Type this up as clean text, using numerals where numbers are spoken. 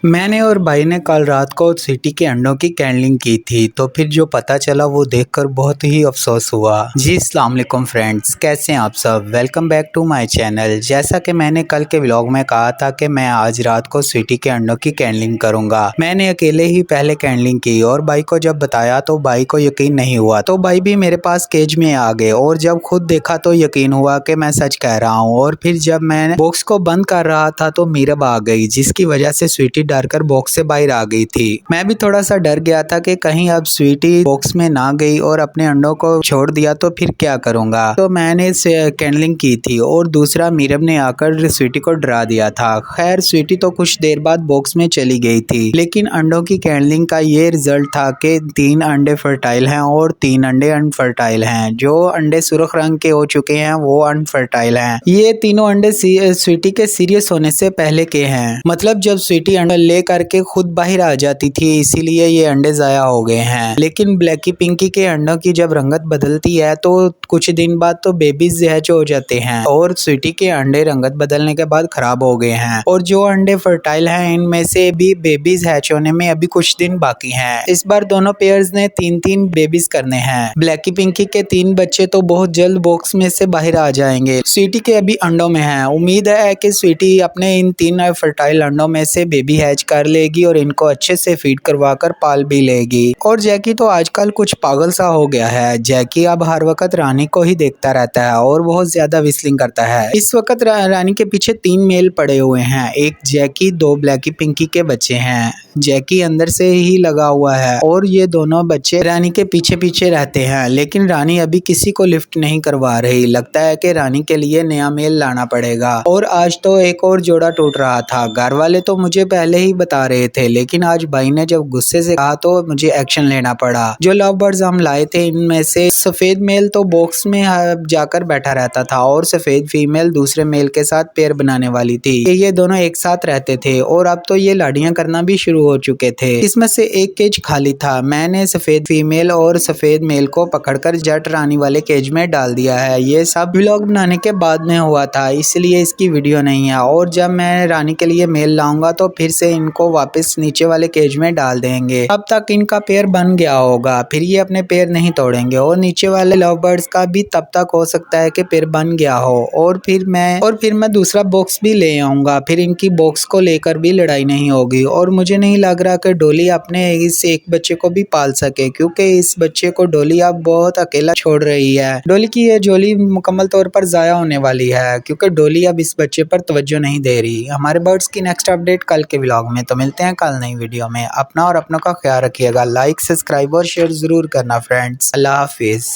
मैंने और भाई ने कल रात को सिटी के अंडों की कैंडलिंग की थी, तो फिर जो पता चला वो देखकर बहुत ही अफसोस हुआ। जी अस्सलाम वालेकुम फ्रेंड्स, कैसे हैं आप सब। Welcome back to my channel. जैसा कि मैंने कल के व्लॉग में कहा था कि मैं आज रात को सिटी के अंडों की कैंडलिंग करूंगा। मैंने अकेले ही पहले कैंडलिंग की और भाई को जब बताया तो भाई को यकीन नहीं हुआ, तो भाई भी मेरे पास केज में आ गए और जब खुद देखा तो यकीन हुआ कि मैं सच कह रहा हूँ। और फिर जब मैं बॉक्स को बंद कर रहा था तो मीरब आ गई, जिसकी वजह से स्वीटी डर कर बॉक्स से बाहर आ गई थी। मैं भी थोड़ा सा डर गया था कि कहीं अब स्वीटी बॉक्स में ना गई और अपने अंडों को छोड़ दिया तो फिर क्या करूंगा। तो मैंने कैंडलिंग की थी और दूसरा मीरब ने आकर स्वीटी को डरा दिया था। खैर स्वीटी तो कुछ देर बाद बॉक्स में चली गई थी, लेकिन अंडों की कैंडलिंग का ये रिजल्ट था कि 3 अंडे फर्टाइल हैं और 3 अंडे अनफर्टाइल हैं। जो अंडे सुर्ख रंग के हो चुके हैं वो अनफर्टाइल हैं। ये तीनों अंडे स्वीटी के सीरियस होने से पहले के हैं, मतलब जब स्वीटी अंडा ले करके खुद बाहर आ जाती थी, इसीलिए ये अंडे जाया हो गए हैं। लेकिन ब्लैकी पिंकी के अंडों की जब रंगत बदलती है तो कुछ दिन बाद तो बेबीज हैच हो जाते हैं और स्वीटी के अंडे रंगत बदलने के बाद खराब हो गए हैं। और जो अंडे फर्टाइल हैं इनमें से भी बेबीज हैच होने में अभी कुछ दिन बाकी हैं। इस बार दोनों पेयर्स ने 3-3 बेबीज करने हैं। ब्लैकी पिंकी के 3 बच्चे तो बहुत जल्द बॉक्स में से बाहर आ जाएंगे। स्वीटी के अभी अंडों में हैं। उम्मीद है कि स्वीटी अपने इन 3 फर्टाइल अंडों में से बेबी हैच कर लेगी और इनको अच्छे से फीड करवा कर पाल भी लेगी। और जैकी तो आजकल कुछ पागल सा हो गया है। जैकी अब हर वक्त रानी को ही देखता रहता है और बहुत ज्यादा विस्लिंग करता है। इस वक्त रानी के पीछे 3 मेल पड़े हुए हैं, एक जैकी, 2 ब्लैकी पिंकी के बच्चे हैं। जैकी अंदर से ही लगा हुआ है और ये दोनों बच्चे रानी के पीछे पीछे रहते हैं, लेकिन रानी अभी किसी को लिफ्ट नहीं करवा रही। लगता है कि रानी के लिए नया मेल लाना पड़ेगा। और आज तो एक और जोड़ा टूट रहा था। घर वाले तो मुझे पहले ही बता रहे थे, लेकिन आज भाई ने जब गुस्से से कहा तो मुझे एक्शन लेना पड़ा। जो लव बर्ड्स हम लाए थे इनमें से सफेद मेल तो बॉक्स में जाकर बैठा रहता था और सफेद फीमेल दूसरे मेल के साथ पेयर बनाने वाली थी। ये दोनों एक साथ रहते थे और अब तो ये लाड़ियां करना भी शुरू हो चुके थे। इसमें से एक केज खाली था। मैंने सफेद फीमेल और सफेद मेल को पकड़कर जट रानी वाले केज में डाल दिया है। ये सब व्लॉग बनाने के बाद में हुआ था, इसलिए इसकी वीडियो नहीं है। और जब मैं रानी के लिए मेल लाऊंगा तो फिर से इनको वापस नीचे वाले केज में डाल देंगे। अब तक इनका पेयर बन गया होगा, फिर ये अपने पेयर नहीं तोड़ेंगे। और नीचे वाले लव बर्ड्स का भी तब तक हो सकता है कि पेयर बन गया हो। और फिर मैं दूसरा बॉक्स भी ले आऊंगा, फिर इनकी बॉक्स को लेकर भी लड़ाई नहीं होगी। और मुझे नहीं लग रहा कि डोली अपने इस एक बच्चे को भी पाल सके, क्योंकि इस बच्चे को डोली अब बहुत अकेला छोड़ रही है। डोली की ये जोली मुकम्मल तौर पर जाया होने वाली है, क्योंकि डोली अब इस बच्चे पर तवज्जो नहीं दे रही। हमारे बर्ड्स की नेक्स्ट अपडेट कल के व्लॉग में। तो मिलते हैं कल नई वीडियो में। अपना और अपनों का ख्याल रखिएगा। लाइक, सब्सक्राइब और शेयर जरूर करना फ्रेंड्स। अल्लाह हाफिज।